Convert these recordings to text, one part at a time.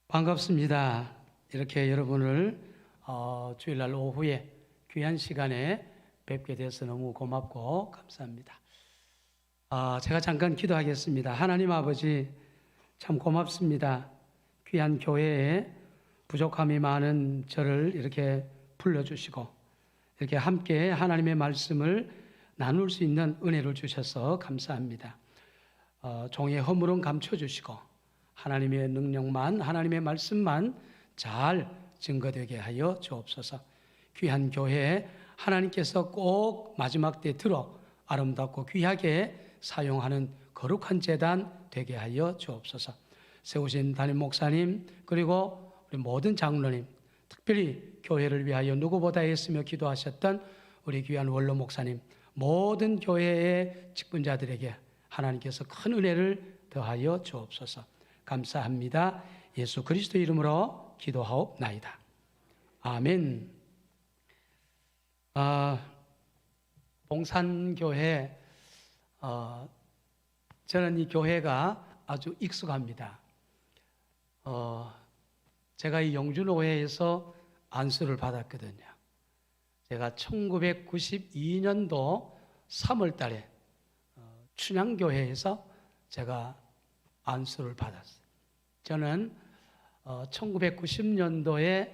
반갑습니다. 이렇게 여러분을 주일날 오후에 귀한 시간에 뵙게 돼서 너무 고맙고 감사합니다. 제가 잠깐 기도하겠습니다. 하나님 아버지, 참 고맙습니다. 귀한 교회에 부족함이 많은 저를 이렇게 불러주시고 이렇게 함께 하나님의 말씀을 나눌 수 있는 은혜를 주셔서 감사합니다. 종의 허물은 감춰주시고 하나님의 능력만, 하나님의 말씀만 잘 증거되게 하여 주옵소서. 귀한 교회에 하나님께서 꼭 마지막 때 들어 아름답고 귀하게 사용하는 거룩한 제단 되게 하여 주옵소서. 세우신 담임 목사님, 그리고 우리 모든 장로님, 특별히 교회를 위하여 누구보다 애쓰며 기도하셨던 우리 귀한 원로 목사님, 모든 교회의 직분자들에게 하나님께서 큰 은혜를 더하여 주옵소서. 감사합니다. 예수 그리스도 이름으로 기도하옵나이다. 아멘. 봉산교회, 저는 이 교회가 아주 익숙합니다. 제가 이 영준오회에서 안수를 받았거든요. 제가 1992년도 3월 달에 춘향교회에서 제가 안수를 받았어요. 저는 1990년도에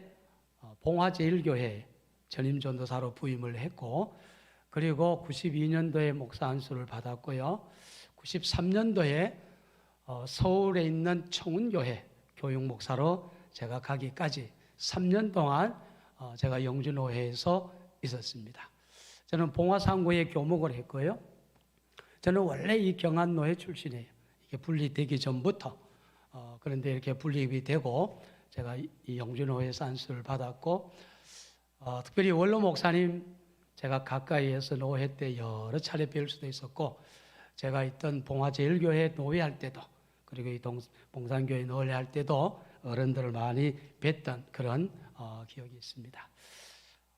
봉화제일교회 전임전도사로 부임을 했고, 그리고 92년도에 목사 안수를 받았고요. 93년도에 서울에 있는 청운교회 교육목사로 제가 가기까지 3년 동안 제가 영준오회에서 있었습니다. 저는 봉화상고에 교목을 했고요. 저는 원래 이 경안노회 출신이에요. 이게 분리되기 전부터. 그런데 이렇게 분립이 되고 제가 이 영준호회에서 안수를 받았고, 특별히 원로 목사님 제가 가까이에서 노회 때 여러 차례 뵐 수도 있었고, 제가 있던 봉화제일교회 노회할 때도, 그리고 이 봉산교회 노회할 때도 어른들을 많이 뵀던 그런 기억이 있습니다.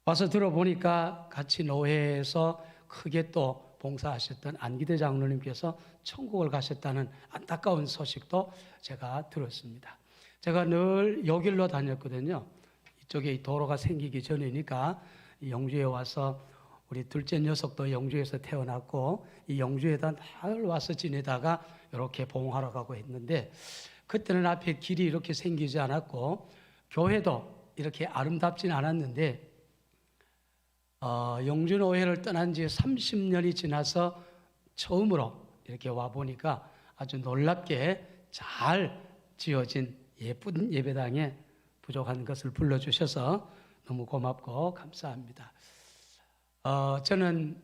와서 들어보니까 같이 노회에서 크게 또 봉사하셨던 안기대 장로님께서 천국을 가셨다는 안타까운 소식도 제가 들었습니다. 제가 늘 요 길로 다녔거든요. 이쪽에 이 도로가 생기기 전이니까 이 영주에 와서 우리 둘째 녀석도 영주에서 태어났고 이 영주에다 늘 와서 지내다가 이렇게 봉하러 가고 했는데, 그때는 앞에 길이 이렇게 생기지 않았고 교회도 이렇게 아름답진 않았는데, 영준오회를 떠난 지 30년이 지나서 처음으로 이렇게 와보니까 아주 놀랍게 잘 지어진 예쁜 예배당에 부족한 것을 불러주셔서 너무 고맙고 감사합니다. 저는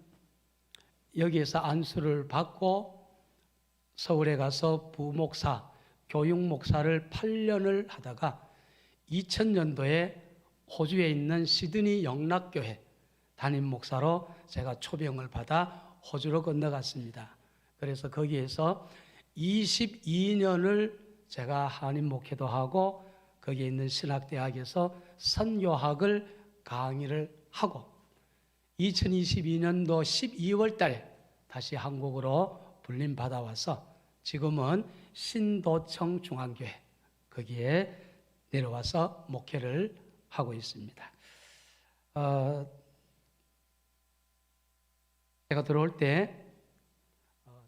여기에서 안수를 받고 서울에 가서 부목사, 교육목사를 8년을 하다가 2000년도에 호주에 있는 시드니 영락교회 담임 목사로 제가 초병을 받아 호주로 건너갔습니다. 그래서 거기에서 22년을 제가 한인 목회도 하고 거기에 있는 신학대학에서 선교학을 강의를 하고 2022년도 12월 달에 다시 한국으로 불림받아 와서 지금은 신도청 중앙교회 거기에 내려와서 목회를 하고 있습니다. 제가 들어올 때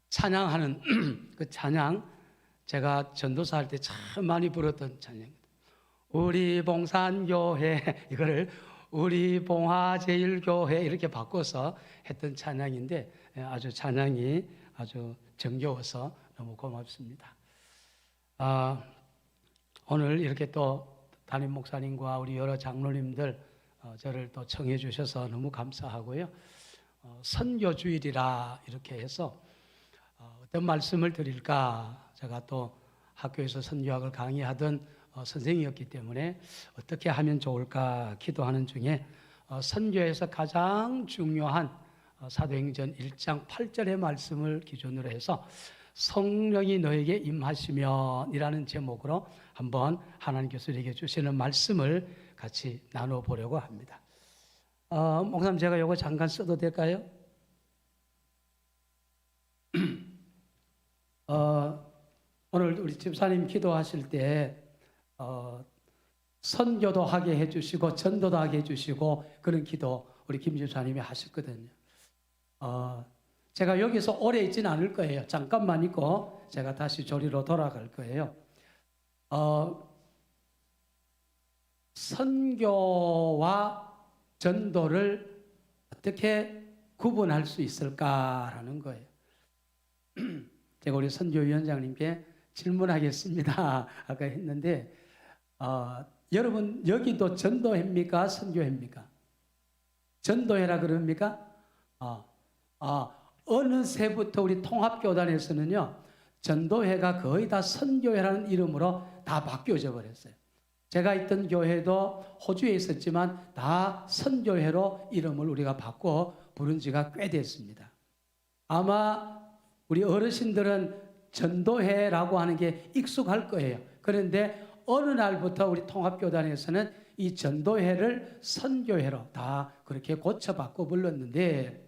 찬양하는 그 찬양, 제가 전도사 할 때 참 많이 불렀던 찬양입니다. 우리 봉산교회, 이거를 우리 봉화제일교회 이렇게 바꿔서 했던 찬양인데 아주 찬양이 아주 정겨워서 너무 고맙습니다. 오늘 이렇게 또 담임 목사님과 우리 여러 장로님들 저를 또 청해 주셔서 너무 감사하고요. 선교주일이라 이렇게 해서 어떤 말씀을 드릴까, 제가 또 학교에서 선교학을 강의하던 선생이었기 때문에 어떻게 하면 좋을까 기도하는 중에 선교에서 가장 중요한 사도행전 1장 8절의 말씀을 기준으로 해서 성령이 너에게 임하시면 이라는 제목으로 한번 하나님께서 우리에게 주시는 말씀을 같이 나눠보려고 합니다. 목사님, 제가 이거 잠깐 써도 될까요? 오늘 우리 집사님 기도하실 때 선교도 하게 해주시고 전도도 하게 해주시고 그런 기도 우리 김 집사님이 하셨거든요. 제가 여기서 오래 있지는 않을 거예요. 잠깐만 있고 제가 다시 조리로 돌아갈 거예요. 선교와 전도를 어떻게 구분할 수 있을까라는 거예요. 제가 우리 선교위원장님께 질문하겠습니다. 아까 했는데 여러분 여기도 전도회입니까? 선교회입니까? 전도회라 그럽니까? 어느새부터 우리 통합교단에서는요 전도회가 거의 다 선교회라는 이름으로 다 바뀌어져 버렸어요. 제가 있던 교회도 호주에 있었지만 다 선교회로 이름을 우리가 바꿔 부른 지가 꽤 됐습니다. 아마 우리 어르신들은 전도회라고 하는 게 익숙할 거예요. 그런데 어느 날부터 우리 통합교단에서는 이 전도회를 선교회로 다 그렇게 고쳐바꿔 불렀는데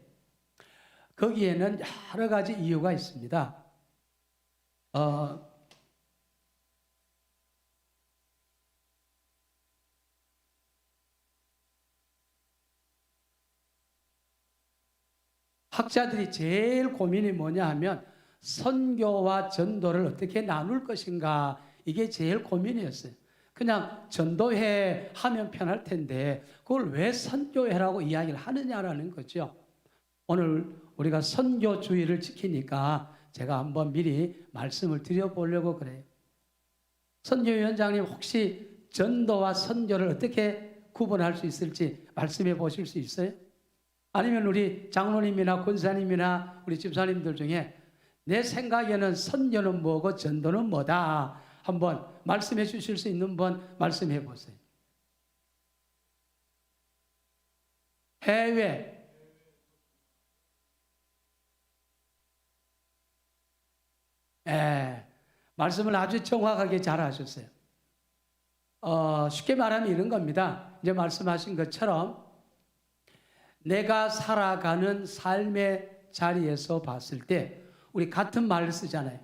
거기에는 여러 가지 이유가 있습니다. 학자들이 제일 고민이 뭐냐 하면 선교와 전도를 어떻게 나눌 것인가 이게 제일 고민이었어요. 그냥 전도회 하면 편할 텐데 그걸 왜 선교회라고 이야기를 하느냐라는 거죠. 오늘 우리가 선교주의를 지키니까 제가 한번 미리 말씀을 드려보려고 그래요. 선교위원장님 혹시 전도와 선교를 어떻게 구분할 수 있을지 말씀해 보실 수 있어요? 아니면 우리 장로님이나 권사님이나 우리 집사님들 중에 내 생각에는 선교는 뭐고 전도는 뭐다 한번 말씀해 주실 수 있는 분 말씀해 보세요. 해외 말씀을 아주 정확하게 잘 하셨어요. 쉽게 말하면 이런 겁니다. 이제 말씀하신 것처럼 내가 살아가는 삶의 자리에서 봤을 때 우리 같은 말을 쓰잖아요.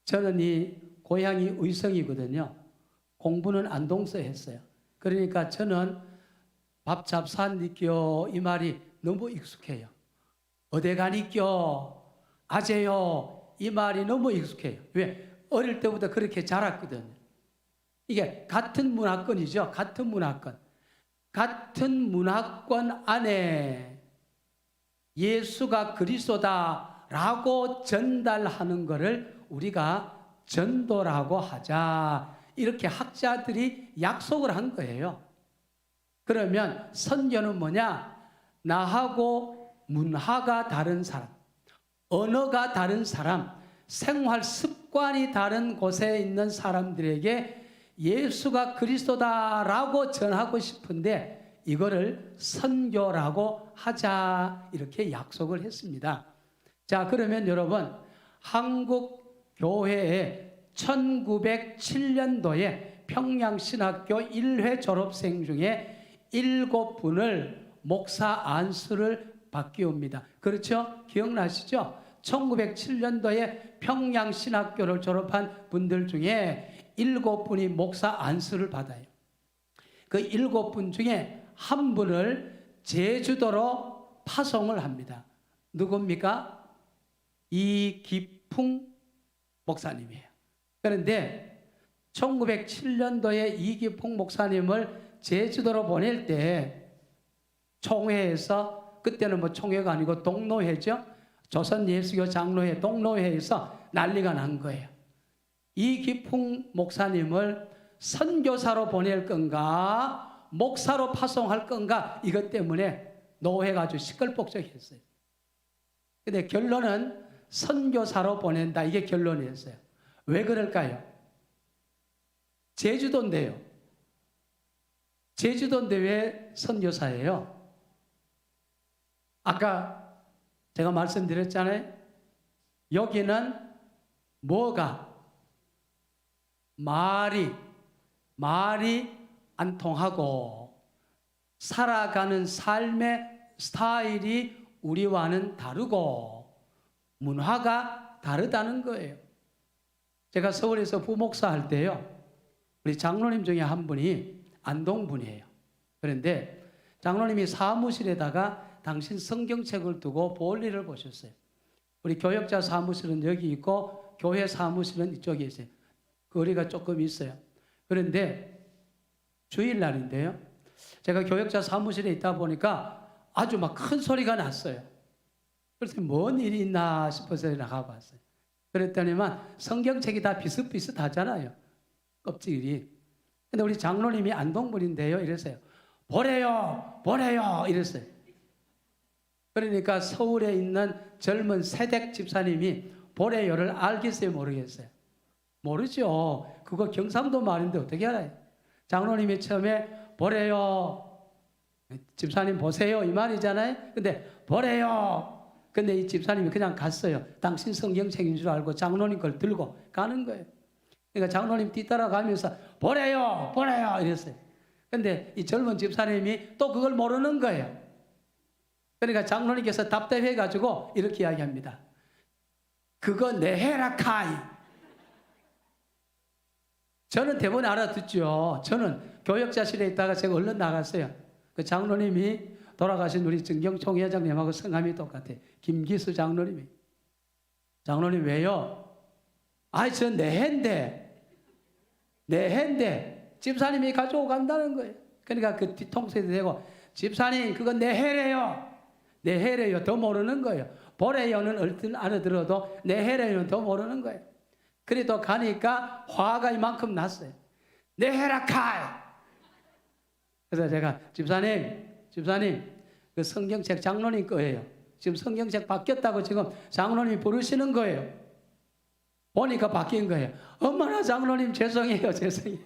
저는 이 고향이 의성이거든요. 공부는 안동서 했어요. 그러니까 저는 밥 잡산 니껴 이 말이 너무 익숙해요. 어디 가니껴 아재요 이 말이 너무 익숙해요. 왜? 어릴 때부터 그렇게 자랐거든요. 이게 같은 문화권이죠. 같은 문화권. 같은 문화권 안에 예수가 그리스도다라고 전달하는 것을 우리가 전도라고 하자. 이렇게 학자들이 약속을 한 거예요. 그러면 선교는 뭐냐? 나하고 문화가 다른 사람, 언어가 다른 사람, 생활 습관이 다른 곳에 있는 사람들에게 예수가 그리스도다라고 전하고 싶은데 이거를 선교라고 하자 이렇게 약속을 했습니다. 자, 그러면 여러분 한국 교회에 1907년도에 평양신학교 1회 졸업생 중에 7분을 목사 안수를 바뀌옵니다. 그렇죠? 기억나시죠? 1907년도에 평양신학교를 졸업한 분들 중에 7분이 목사 안수를 받아요. 그 7분 중에 한 분을 제주도로 파송을 합니다. 누굽니까? 이기풍 목사님이에요. 그런데 1907년도에 이기풍 목사님을 제주도로 보낼 때 총회에서 그때는 뭐 총회가 아니고 동로회죠. 조선예수교 장로회 동로회에서 난리가 난 거예요. 이기풍 목사님을 선교사로 보낼 건가 목사로 파송할 건가 이것 때문에 노회가 아주 시끌벅적했어요. 근데 결론은 선교사로 보낸다 이게 결론이었어요. 왜 그럴까요? 제주도인데요. 제주도인데 왜 선교사예요? 아까 제가 말씀드렸잖아요. 여기는 뭐가 말이 안 통하고 살아가는 삶의 스타일이 우리와는 다르고 문화가 다르다는 거예요. 제가 서울에서 부목사 할 때요. 우리 장로님 중에 한 분이 안동분이에요. 그런데 장로님이 사무실에다가 당신 성경책을 두고 볼일을 보셨어요. 우리 교역자 사무실은 여기 있고 교회 사무실은 이쪽에 있어요. 거리가 조금 있어요. 그런데 주일날인데요. 제가 교역자 사무실에 있다 보니까 아주 막 큰 소리가 났어요. 그래서 뭔 일이 있나 싶어서 나가봤어요. 그랬더니만 성경책이 다 비슷비슷하잖아요. 껍질이. 근데 우리 장로님이 안동분인데요. 이랬어요. 보래요! 보래요! 이랬어요. 그러니까 서울에 있는 젊은 세댁 집사님이 보래요를 알겠어요? 모르겠어요? 모르죠. 그거 경상도 말인데 어떻게 알아요? 장로님이 처음에 보래요. 집사님 보세요. 이 말이잖아요. 근데 보래요. 근데 이 집사님이 그냥 갔어요. 당신 성경책인 줄 알고 장로님 걸 들고 가는 거예요. 그러니까 장로님 뒤따라가면서 보래요. 보래요. 이랬어요. 근데 이 젊은 집사님이 또 그걸 모르는 거예요. 그러니까 장로님께서 답답해가지고 이렇게 이야기합니다. 그거 내 해라 카이. 저는 대부분 알아듣죠. 저는 교역자실에 있다가 제가 얼른 나갔어요. 그 장로님이 돌아가신 우리 정경총 회장님하고 성함이 똑같아요. 김기수 장로님이. 장로님 왜요? 아이 저 내 해인데. 내 해인데. 집사님이 가지고 간다는 거예요. 그러니까 그 뒤통수에 대고 집사님 그건 내 해래요. 내 해래요. 더 모르는 거예요. 보래요는 얼른 알아들어도 내 해래요는 더 모르는 거예요. 그래도 가니까 화가 이만큼 났어요. 내 해라 칼. 그래서 제가 집사님 그 성경책 장로님 거예요. 지금 성경책 바뀌었다고 지금 장로님이 부르시는 거예요. 보니까 바뀐 거예요. 엄마나 장로님 죄송해요. 죄송해요.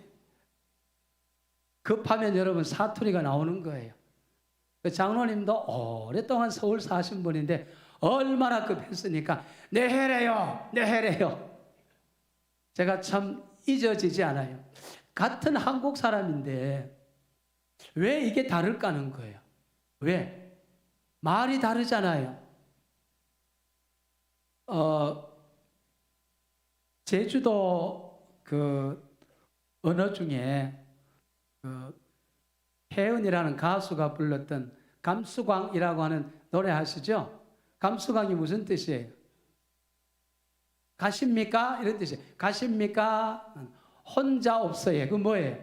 급하면 여러분 사투리가 나오는 거예요. 그 장로님도 오랫동안 서울 사신 분인데 얼마나 급했으니까 내 해래요. 내 해래요. 제가 참 잊어지지 않아요. 같은 한국 사람인데 왜 이게 다를까 하는 거예요. 왜? 말이 다르잖아요. 제주도 그 언어 중에 그 혜은이라는 가수가 불렀던 감수광이라고 하는 노래 아시죠? 감수광이 무슨 뜻이에요? 가십니까? 이런 뜻이에요. 가십니까? 혼자 없어요. 그 뭐예요?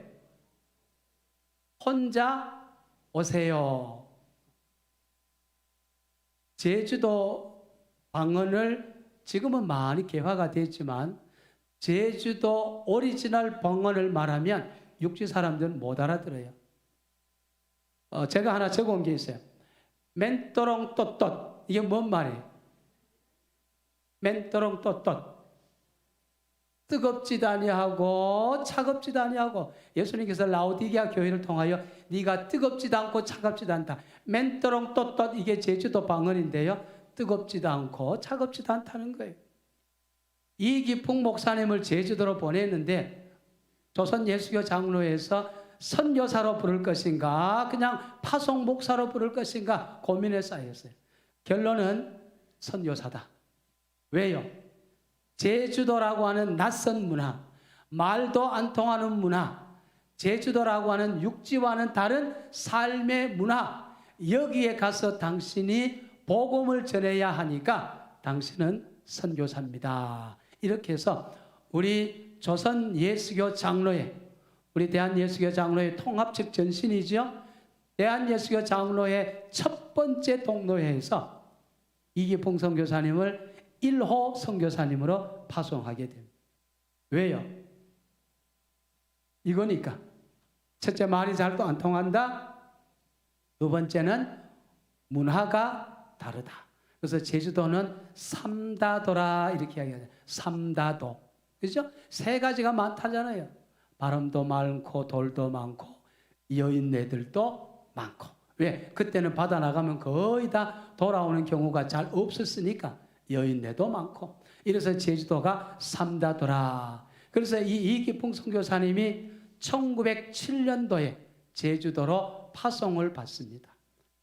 혼자 오세요. 제주도 방언을 지금은 많이 개화가 됐지만 제주도 오리지널 방언을 말하면 육지 사람들은 못 알아들어요. 제가 하나 적어온 게 있어요. 맨또롱 또또 이게 뭔 말이에요? 맨또롱 또또 뜨겁지도 아니하고 차갑지도 아니하고 예수님께서 라오디게아 교회를 통하여 네가 뜨겁지도 않고 차갑지도 않다. 맨또롱 또또 이게 제주도 방언인데요. 뜨겁지도 않고 차갑지도 않다는 거예요. 이기풍 목사님을 제주도로 보냈는데 조선 예수교 장로에서 선교사로 부를 것인가 그냥 파송 목사로 부를 것인가 고민에 쌓였어요. 결론은 선교사다. 왜요? 제주도라고 하는 낯선 문화, 말도 안 통하는 문화, 제주도라고 하는 육지와는 다른 삶의 문화, 여기에 가서 당신이 복음을 전해야 하니까 당신은 선교사입니다. 이렇게 해서 우리 조선 예수교 장로회, 우리 대한예수교 장로회 통합측 전신이죠. 대한예수교 장로회 첫 번째 동로회에서 이기풍 선교사님을 1호 선교사님으로 파송하게 됩니다. 왜요? 이거니까. 첫째, 말이 잘도 안 통한다. 두 번째는 문화가 다르다. 그래서 제주도는 삼다도라 이렇게 이야기하죠. 삼다도. 그죠? 세 가지가 많다잖아요. 바람도 많고 돌도 많고 여인네들도 많고. 왜? 그때는 바다 나가면 거의 다 돌아오는 경우가 잘 없었으니까 여인네도 많고. 이래서 제주도가 삼다도라. 그래서 이 이기풍 선교사님이 1907년도에 제주도로 파송을 받습니다.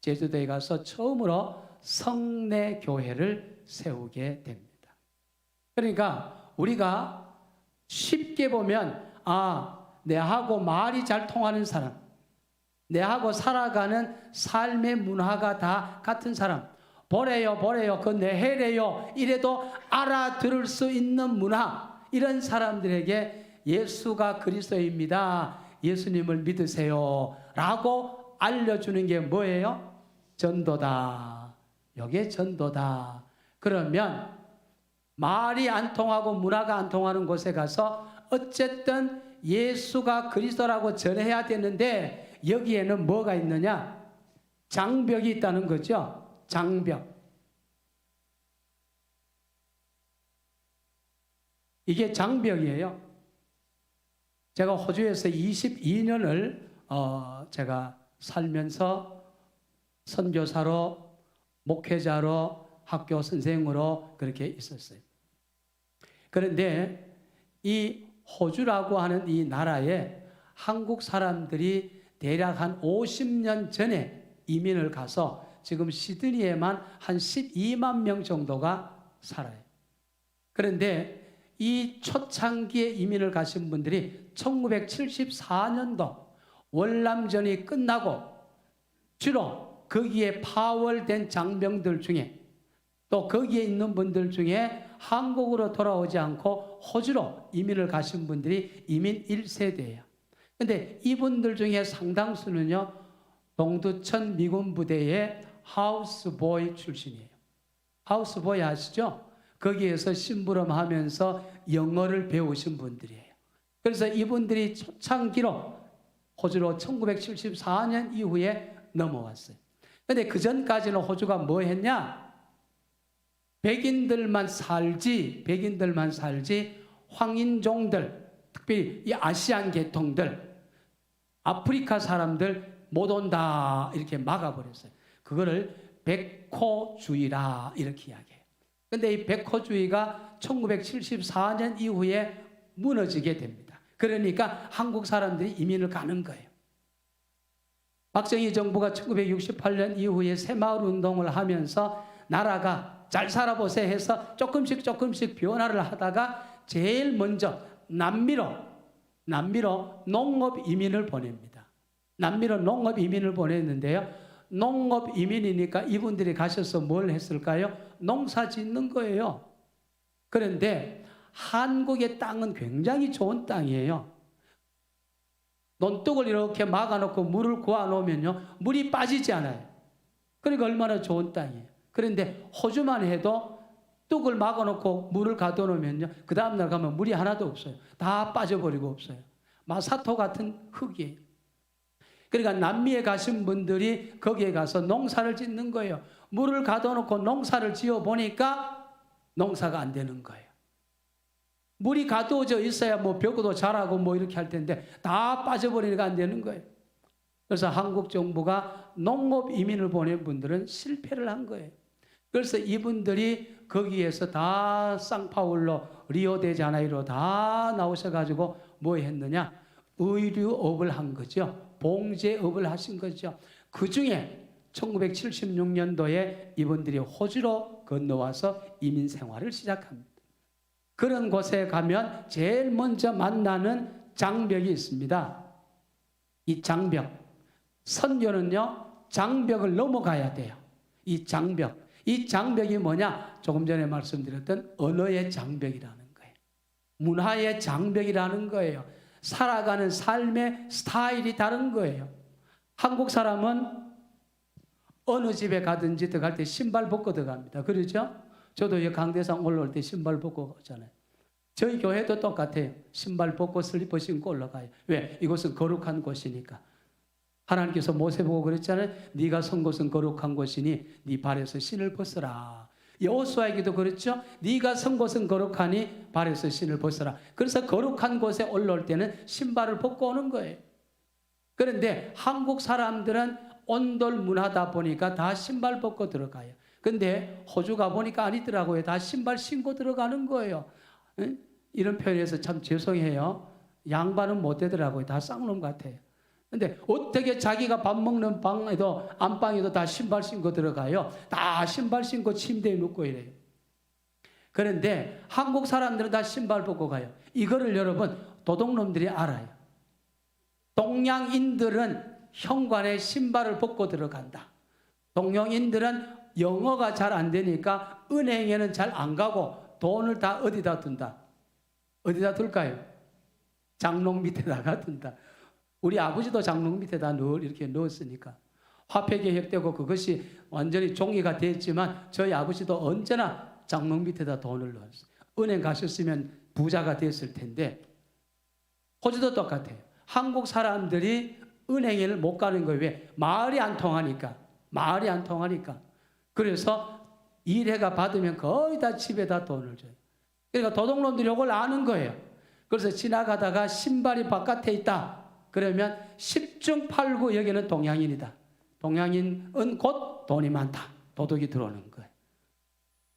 제주도에 가서 처음으로 성내교회를 세우게 됩니다. 그러니까 우리가 쉽게 보면 내하고 말이 잘 통하는 사람, 내하고 살아가는 삶의 문화가 다 같은 사람, 보래요 그 내해래요 이래도 알아들을 수 있는 문화, 이런 사람들에게 예수가 그리스도입니다, 예수님을 믿으세요 라고 알려주는 게 뭐예요? 전도다. 이게 전도다. 그러면 말이 안 통하고 문화가 안 통하는 곳에 가서 어쨌든 예수가 그리스도라고 전해야 되는데 여기에는 뭐가 있느냐? 장벽이 있다는 거죠. 장벽. 이게 장벽이에요. 제가 호주에서 22년을 제가 살면서 선교사로, 목회자로, 학교 선생으로 그렇게 있었어요. 그런데 이 호주라고 하는 이 나라에 한국 사람들이 대략 한 50년 전에 이민을 가서 지금 시드니에만 한 12만 명 정도가 살아요. 그런데 이 초창기에 이민을 가신 분들이 1974년도 월남전이 끝나고 주로 거기에 파월된 장병들 중에 또 거기에 있는 분들 중에 한국으로 돌아오지 않고 호주로 이민을 가신 분들이 이민 1세대예요. 근데 이분들 중에 상당수는요, 동두천 미군 부대의 하우스보이 출신이에요. 하우스보이 아시죠? 거기에서 심부름하면서 영어를 배우신 분들이에요. 그래서 이분들이 초창기로 호주로 1974년 이후에 넘어왔어요. 근데 그 전까지는 호주가 뭐 했냐? 백인들만 살지 황인종들, 특별히 이 아시안 계통들, 아프리카 사람들 못 온다 이렇게 막아버렸어요. 그거를 백호주의라 이렇게 이야기해요. 근데 이 백호주의가 1974년 이후에 무너지게 됩니다. 그러니까 한국 사람들이 이민을 가는 거예요. 박정희 정부가 1968년 이후에 새마을 운동을 하면서 나라가 잘 살아보세 해서 조금씩 변화를 하다가 제일 먼저 남미로 농업 이민을 보냅니다. 남미로 농업 이민을 보냈는데요. 농업 이민이니까 이분들이 가셔서 뭘 했을까요? 농사 짓는 거예요. 그런데 한국의 땅은 굉장히 좋은 땅이에요. 논둑을 이렇게 막아놓고 물을 구워놓으면요, 물이 빠지지 않아요. 그러니까 얼마나 좋은 땅이에요. 그런데 호주만 해도 뚝을 막아놓고 물을 가둬놓으면요, 그 다음날 가면 물이 하나도 없어요. 다 빠져버리고 없어요. 마사토 같은 흙이에요. 그러니까 남미에 가신 분들이 거기에 가서 농사를 짓는 거예요. 물을 가둬놓고 농사를 지어보니까 농사가 안 되는 거예요. 물이 가두어져 있어야 뭐 벼도 자라고 뭐 이렇게 할 텐데 다 빠져버리니까 안 되는 거예요. 그래서 한국 정부가 농업 이민을 보낸 분들은 실패를 한 거예요. 그래서 이분들이 거기에서 다 상파울로, 리오데자네이로 다 나오셔가지고 뭐 했느냐? 의류업을 한 거죠. 봉제업을 하신 거죠. 그 중에 1976년도에 이분들이 호주로 건너와서 이민 생활을 시작합니다. 그런 곳에 가면 제일 먼저 만나는 장벽이 있습니다. 이 장벽. 선교는요, 장벽을 넘어가야 돼요. 이 장벽이 뭐냐? 조금 전에 말씀드렸던 언어의 장벽이라는 거예요. 문화의 장벽이라는 거예요. 살아가는 삶의 스타일이 다른 거예요. 한국 사람은 어느 집에 가든지 들어갈 때 신발 벗고 들어갑니다. 그렇죠? 저도 강대상 올라올 때 신발 벗고 가잖아요. 저희 교회도 똑같아요. 신발 벗고 슬리퍼 신고 올라가요. 왜? 이곳은 거룩한 곳이니까. 하나님께서 모세 보고 그랬잖아요. 네가 선 곳은 거룩한 곳이니 네 발에서 신을 벗어라. 여호수아에게도 그렇죠. 네가 선 곳은 거룩하니 발에서 신을 벗어라. 그래서 거룩한 곳에 올라올 때는 신발을 벗고 오는 거예요. 그런데 한국 사람들은 온돌 문화다 보니까 다 신발 벗고 들어가요. 근데 호주 가보니까 아니더라고요. 다 신발 신고 들어가는 거예요. 응? 이런 표현에서 참 죄송해요. 양반은 못 되더라고요. 다 쌍놈 같아요. 근데 어떻게 자기가 밥 먹는 방에도 안방에도 다 신발 신고 들어가요? 다 신발 신고 침대에 눕고 이래요. 그런데 한국 사람들은 다 신발 벗고 가요. 이거를 여러분 도둑놈들이 알아요. 동양인들은 현관에 신발을 벗고 들어간다. 동양인들은 영어가 잘 안 되니까 은행에는 잘 안 가고 돈을 다 어디다 둔다? 어디다 둘까요? 장롱 밑에다가 둔다. 우리 아버지도 장롱 밑에다 늘 이렇게 넣었으니까. 화폐 개혁되고 그것이 완전히 종이가 됐지만 저희 아버지도 언제나 장롱 밑에다 돈을 넣었어요. 은행 가셨으면 부자가 됐을 텐데 호주도 똑같아요. 한국 사람들이 은행을 못 가는 거예요. 왜? 말이 안 통하니까. 말이 안 통하니까. 그래서 일해가 받으면 거의 다 집에다 돈을 줘요. 그러니까 도둑놈들이 이걸 아는 거예요. 그래서 지나가다가 신발이 바깥에 있다. 그러면 10중 8구 여기는 동양인이다. 동양인은 곧 돈이 많다. 도둑이 들어오는 거예요.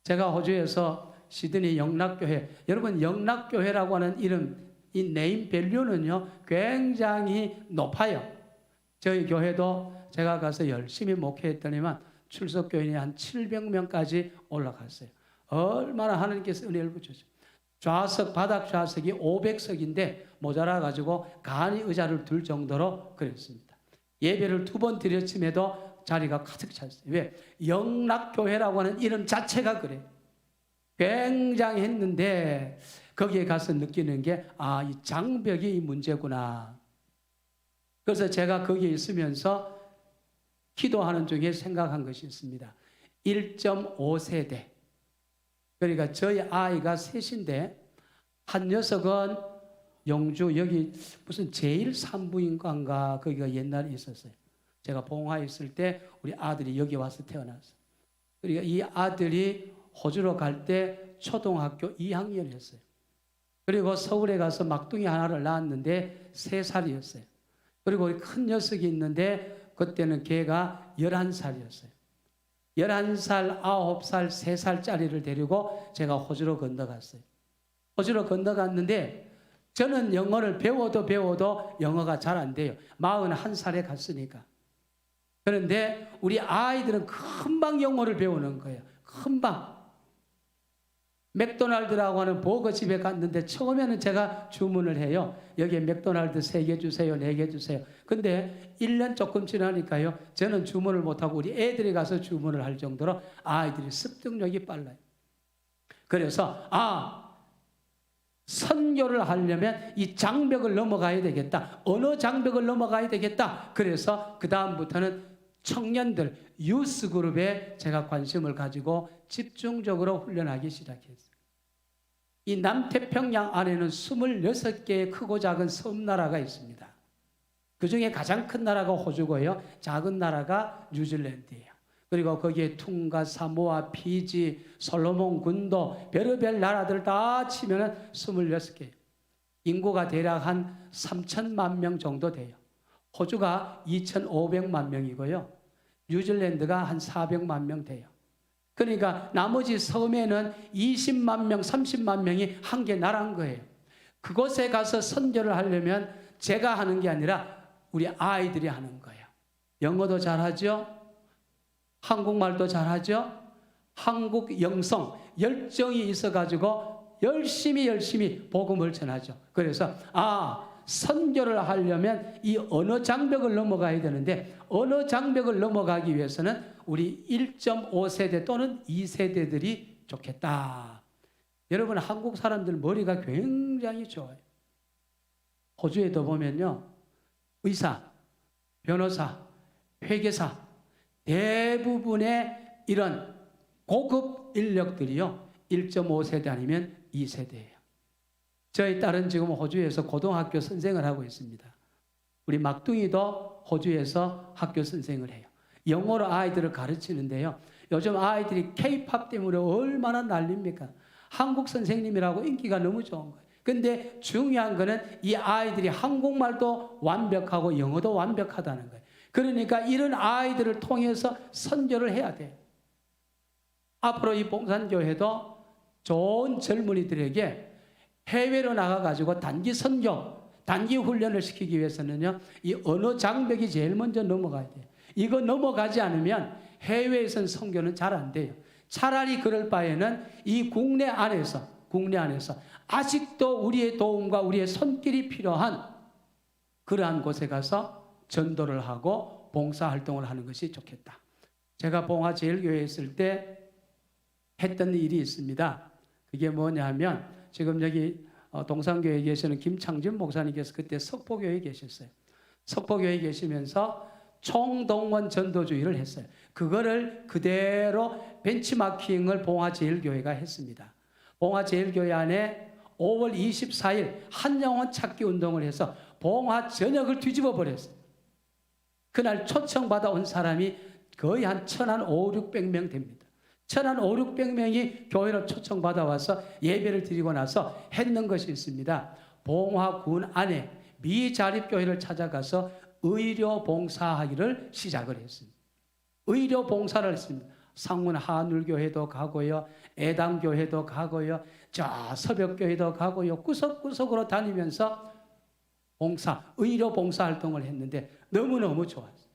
제가 호주에서 시드니 영락교회, 여러분 영락교회라고 하는 이름, 이 네임 밸류는요 굉장히 높아요. 저희 교회도 제가 가서 열심히 목회했더니만 출석교인이 한 700명까지 올라갔어요. 얼마나 하나님께서 은혜를 붙여주죠. 좌석, 바닥 좌석이 500석인데 모자라가지고 간이 의자를 둘 정도로 그랬습니다. 예배를 2번 드렸음에도 자리가 가득 찼어요. 왜? 영락교회라고 하는 이름 자체가 그래요. 굉장히 했는데 거기에 가서 느끼는 게 이 장벽이 문제구나. 그래서 제가 거기에 있으면서 기도하는 중에 생각한 것이 있습니다. 1.5세대. 그러니까 저희 아이가 셋인데 한 녀석은 영주 여기 무슨 제1산부인과인가 거기가 옛날에 있었어요. 제가 봉화에 있을 때 우리 아들이 여기 와서 태어났어요. 그러니까 이 아들이 호주로 갈 때 초등학교 2학년이었어요. 그리고 서울에 가서 막둥이 하나를 낳았는데 3살이었어요. 그리고 우리 큰 녀석이 있는데 그때는 걔가 11살이었어요. 11살, 9살, 3살짜리를 데리고 제가 호주로 건너갔어요. 호주로 건너갔는데 저는 영어를 배워도 영어가 잘 안 돼요. 41살에 갔으니까. 그런데 우리 아이들은 금방 영어를 배우는 거예요. 금방. 맥도날드라고 하는 버거집에 갔는데 처음에는 제가 주문을 해요. 여기에 맥도날드 3개 주세요, 4개 주세요. 근데 1년 조금 지나니까요. 저는 주문을 못하고 우리 애들이 가서 주문을 할 정도로 아이들이 습득력이 빨라요. 그래서 선교를 하려면 이 장벽을 넘어가야 되겠다. 언어 장벽을 넘어가야 되겠다. 그래서 그 다음부터는 청년들, 유스 그룹에 제가 관심을 가지고 집중적으로 훈련하기 시작했어요. 이 남태평양 안에는 26개의 크고 작은 섬나라가 있습니다. 그 중에 가장 큰 나라가 호주고요. 작은 나라가 뉴질랜드예요. 그리고 거기에 퉁가, 사모아, 피지, 솔로몬 군도, 별의별 나라들 다 치면 26개. 인구가 대략 한 3천만 명 정도 돼요. 호주가 2,500만 명이고요. 뉴질랜드가 한 400만 명 돼요. 그러니까 나머지 섬에는 20만 명, 30만 명이 한 개 나라인 거예요. 그곳에 가서 선교를 하려면 제가 하는 게 아니라 우리 아이들이 하는 거예요. 영어도 잘하죠? 한국말도 잘하죠? 한국 영성, 열정이 있어가지고 열심히 복음을 전하죠. 그래서 선교를 하려면 이 언어 장벽을 넘어가야 되는데 언어 장벽을 넘어가기 위해서는 우리 1.5세대 또는 2세대들이 좋겠다. 여러분 한국 사람들 머리가 굉장히 좋아요. 호주에도 보면요. 의사, 변호사, 회계사 대부분의 이런 고급 인력들이요. 1.5세대 아니면 2세대예요. 저희 딸은 지금 호주에서 고등학교 선생을 하고 있습니다. 우리 막둥이도 호주에서 학교 선생을 해요. 영어로 아이들을 가르치는데요. 요즘 아이들이 K-팝 때문에 얼마나 난립니까? 한국 선생님이라고 인기가 너무 좋은 거예요. 근데 중요한 거는 이 아이들이 한국말도 완벽하고 영어도 완벽하다는 거예요. 그러니까 이런 아이들을 통해서 선교를 해야 돼요. 앞으로 이 봉산교회도 좋은 젊은이들에게 해외로 나가가지고 단기 선교, 단기 훈련을 시키기 위해서는요, 이 언어 장벽이 제일 먼저 넘어가야 돼요. 이거 넘어가지 않으면 해외에서는 선교는 잘 안 돼요. 차라리 그럴 바에는 이 국내 안에서 아직도 우리의 도움과 우리의 손길이 필요한 그러한 곳에 가서 전도를 하고 봉사활동을 하는 것이 좋겠다. 제가 봉화제일교회에 있을 때 했던 일이 있습니다. 그게 뭐냐면 지금 여기 동산교회에 계시는 김창진 목사님께서 그때 석포교회에 계셨어요. 석포교회에 계시면서 총동원 전도주의를 했어요. 그거를 그대로 벤치마킹을 봉화제일교회가 했습니다. 봉화제일교회 안에 5월 24일 한영혼 찾기 운동을 해서 봉화 전역을 뒤집어 버렸어요. 그날 초청받아 온 사람이 거의 한 1,500~600명 됩니다. 1,500~600명이 교회로 초청받아 와서 예배를 드리고 나서 했는 것이 있습니다. 봉화군 안에 미자립교회를 찾아가서 의료 봉사하기를 시작을 했습니다. 의료 봉사를 했습니다. 상문 한울교회도 가고요, 애당교회도 가고요, 저 서벽교회도 가고요, 구석구석으로 다니면서 의료 봉사활동을 했는데 너무너무 좋았어요.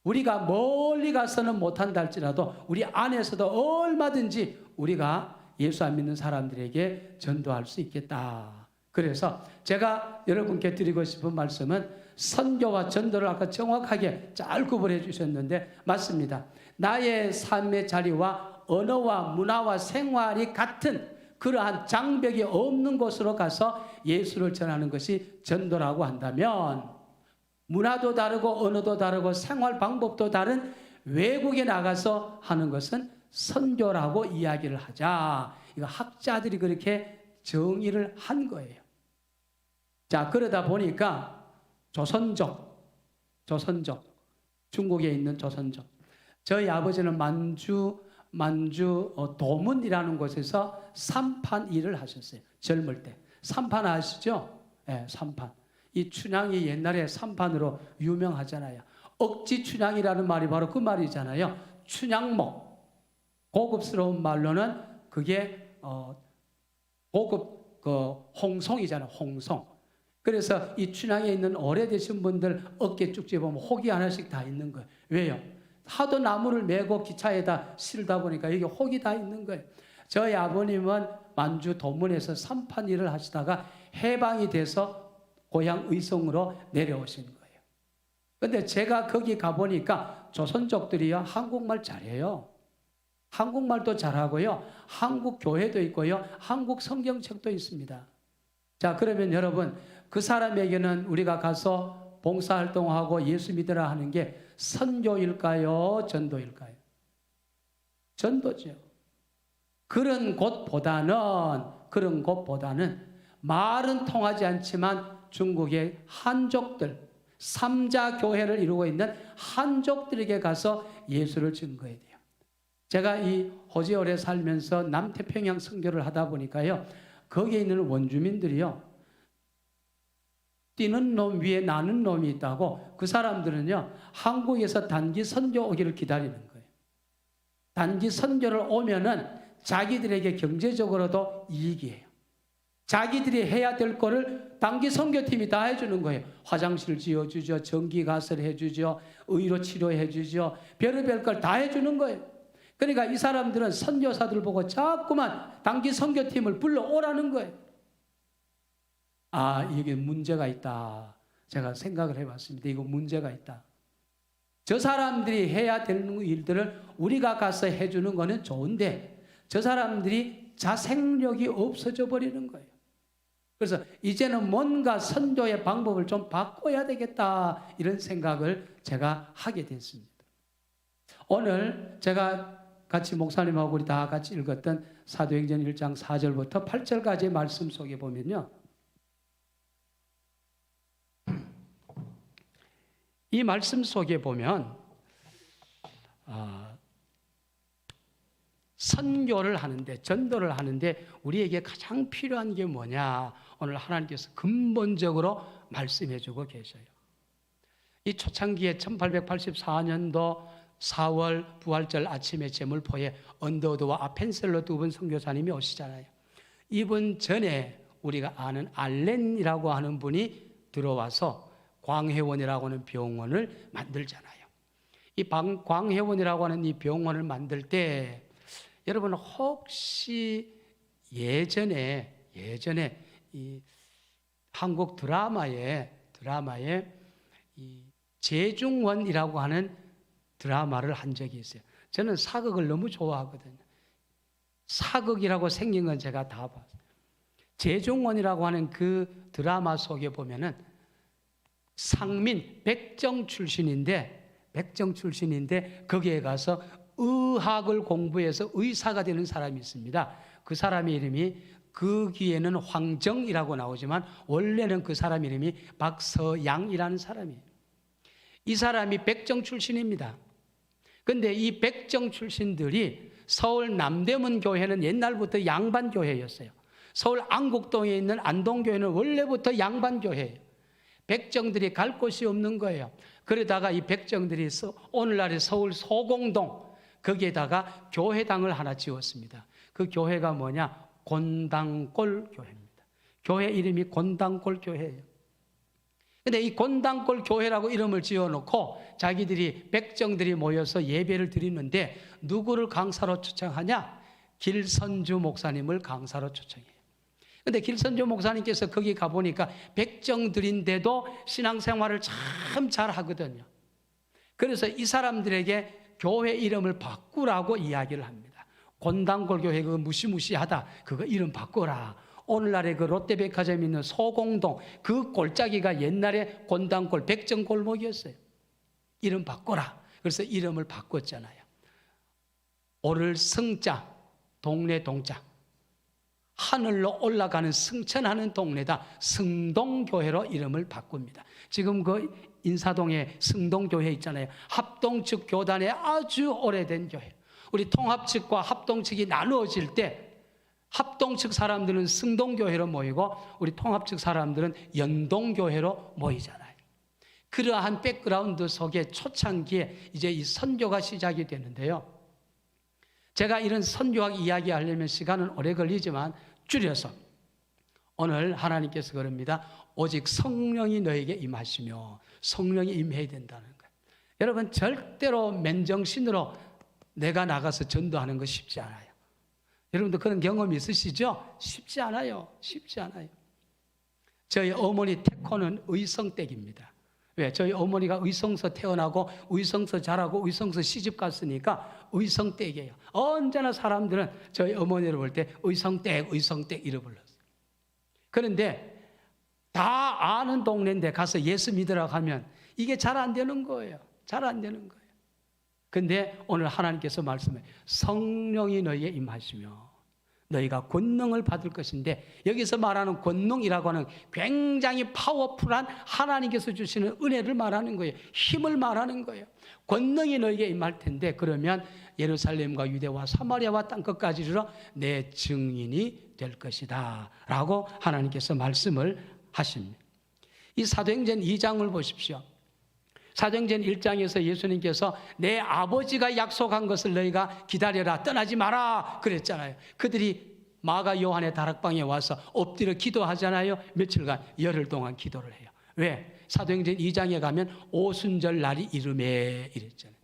우리가 멀리 가서는 못한다 할지라도 우리 안에서도 얼마든지 우리가 예수 안 믿는 사람들에게 전도할 수 있겠다. 그래서 제가 여러분께 드리고 싶은 말씀은 선교와 전도를 아까 정확하게 잘 구분해 주셨는데 맞습니다. 나의 삶의 자리와 언어와 문화와 생활이 같은 그러한 장벽이 없는 곳으로 가서 예수를 전하는 것이 전도라고 한다면 문화도 다르고 언어도 다르고 생활 방법도 다른 외국에 나가서 하는 것은 선교라고 이야기를 하자. 이거 학자들이 그렇게 정의를 한 거예요. 자, 그러다 보니까 조선족, 중국에 있는 조선족. 저희 아버지는 만주 도문이라는 곳에서 삼판 일을 하셨어요. 젊을 때. 삼판 아시죠? 네, 삼판. 이 춘향이 옛날에 삼판으로 유명하잖아요. 억지 춘향이라는 말이 바로 그 말이잖아요. 춘향목. 고급스러운 말로는 그게 고급 홍송이잖아요. 홍송. 그래서 이 춘향에 있는 오래되신 분들 어깨 쭉 집어보면 혹이 하나씩 다 있는 거예요. 왜요? 하도 나무를 메고 기차에다 실다 보니까 여기 혹이 다 있는 거예요. 저희 아버님은 만주 도문에서 삼판 일을 하시다가 해방이 돼서 고향 의성으로 내려오신 거예요. 근데 제가 거기 가보니까 조선족들이요, 한국말 잘해요. 한국말도 잘하고요, 한국 교회도 있고요, 한국 성경책도 있습니다. 자, 그러면 여러분, 그 사람에게는 우리가 가서 봉사활동하고 예수 믿으라 하는 게 선교일까요? 전도일까요? 전도죠. 그런 곳보다는 말은 통하지 않지만 중국의 한족들, 삼자 교회를 이루고 있는 한족들에게 가서 예수를 증거해야 돼요. 제가 이 호지올에 살면서 남태평양 선교를 하다 보니까요, 거기에 있는 원주민들이요, 뛰는 놈 위에 나는 놈이 있다고, 그 사람들은요, 한국에서 단기 선교 오기를 기다리는 거예요. 단기 선교를 오면은 자기들에게 경제적으로도 이익이에요. 자기들이 해야 될 거를 단기 선교팀이 다 해주는 거예요. 화장실 지어주죠, 전기 가스를 해주죠, 의료 치료해주죠, 별의별 걸 다 해주는 거예요. 그러니까 이 사람들은 선교사들 보고 자꾸만 단기 선교팀을 불러오라는 거예요. 아, 이게 문제가 있다. 제가 생각을 해봤습니다. 이거 문제가 있다. 저 사람들이 해야 되는 일들을 우리가 가서 해주는 거는 좋은데 저 사람들이 자생력이 없어져 버리는 거예요. 그래서 이제는 뭔가 선교의 방법을 좀 바꿔야 되겠다, 이런 생각을 제가 하게 됐습니다. 오늘 제가 같이 목사님하고 우리 다 같이 읽었던 사도행전 1장 4절부터 8절까지의 말씀 속에 보면요, 이 말씀 속에 보면 선교를 하는데, 전도를 하는데 우리에게 가장 필요한 게 뭐냐, 오늘 하나님께서 근본적으로 말씀해 주고 계셔요. 이 초창기에 1884년도 4월 부활절 아침에 제물포에 언더우드와 아펜셀로 두 분 선교사님이 오시잖아요. 이분 전에 우리가 아는 알렌이라고 하는 분이 들어와서 광해원이라고 하는 병원을 만들잖아요. 이 광해원이라고 하는 이 병원을 만들 때 여러분 혹시 예전에 이 한국 드라마에 드라마에 이 재중원이라고 하는 드라마를 한 적이 있어요. 저는 사극을 너무 좋아하거든요. 사극이라고 생긴 건 제가 다 봤어요. 재중원이라고 하는 그 드라마 속에 보면은 상민, 백정 출신인데 거기에 가서 의학을 공부해서 의사가 되는 사람이 있습니다. 그 사람의 이름이 그 귀에는 황정이라고 나오지만 원래는 그 사람 이름이 박서양이라는 사람이에요. 이 사람이 백정 출신입니다. 근데 이 백정 출신들이 서울 남대문 교회는 옛날부터 양반 교회였어요. 서울 안국동에 있는 안동교회는 원래부터 양반 교회예요. 백정들이 갈 곳이 없는 거예요. 그러다가 이 백정들이 오늘날의 서울 소공동 거기에다가 교회당을 하나 지었습니다. 그 교회가 뭐냐? 곤당골 교회입니다. 교회 이름이 곤당골 교회예요. 근데 이 곤당골 교회라고 이름을 지어놓고 자기들이 백정들이 모여서 예배를 드리는데 누구를 강사로 초청하냐? 길선주 목사님을 강사로 초청해요. 근데 길선주 목사님께서 거기 가보니까 백정들인데도 신앙생활을 참 잘하거든요. 그래서 이 사람들에게 교회 이름을 바꾸라고 이야기를 합니다. 곤당골 교회 그거 무시무시하다. 그거 이름 바꿔라. 오늘날의 그 롯데백화점 있는 소공동 그 골짜기가 옛날에 곤당골 백정골목이었어요. 이름 바꿔라. 그래서 이름을 바꿨잖아요. 오를 승자, 동네 동자. 하늘로 올라가는 승천하는 동네다. 승동교회로 이름을 바꿉니다. 지금 그 인사동에 승동교회 있잖아요. 합동 측 교단에 아주 오래된 교회. 우리 통합 측과 합동 측이 나누어질 때 합동 측 사람들은 승동교회로 모이고 우리 통합 측 사람들은 연동교회로 모이잖아요. 그러한 백그라운드 속에 초창기에 이제 이 선교가 시작이 되는데요. 제가 이런 선교학 이야기하려면 시간은 오래 걸리지만 줄여서 오늘 하나님께서 그럽니다. 오직 성령이 너에게 임하시며 성령이 임해야 된다는 거예요. 여러분 절대로 맨정신으로 내가 나가서 전도하는 거 쉽지 않아요. 여러분도 그런 경험이 있으시죠? 쉽지 않아요. 쉽지 않아요. 저희 어머니 태코는 의성댁입니다. 왜? 저희 어머니가 의성서 태어나고 의성서 자라고 의성서 시집 갔으니까 의성댁이에요. 언제나 사람들은 저희 어머니를 볼 때 의성댁 이러 불렀어요. 그런데 다 아는 동네인데 가서 예수 믿으라고 하면 이게 잘 안 되는 거예요. 잘 안 되는 거예요. 근데 오늘 하나님께서 말씀해 성령이 너희에 임하시며 너희가 권능을 받을 것인데 여기서 말하는 권능이라고 하는 굉장히 파워풀한 하나님께서 주시는 은혜를 말하는 거예요. 힘을 말하는 거예요. 권능이 너희에게 임할 텐데 그러면 예루살렘과 유대와 사마리아와 땅끝까지 이르러 내 증인이 될 것이다 라고 하나님께서 말씀을 하십니다. 이 사도행전 2장을 보십시오. 사도행전 1장에서 예수님께서 내 아버지가 약속한 것을 너희가 기다려라 떠나지 마라 그랬잖아요. 그들이 마가 요한의 다락방에 와서 엎드려 기도하잖아요. 며칠간 열흘 동안 기도를 해요. 왜? 사도행전 2장에 가면 오순절 날이 이르매 이랬잖아요.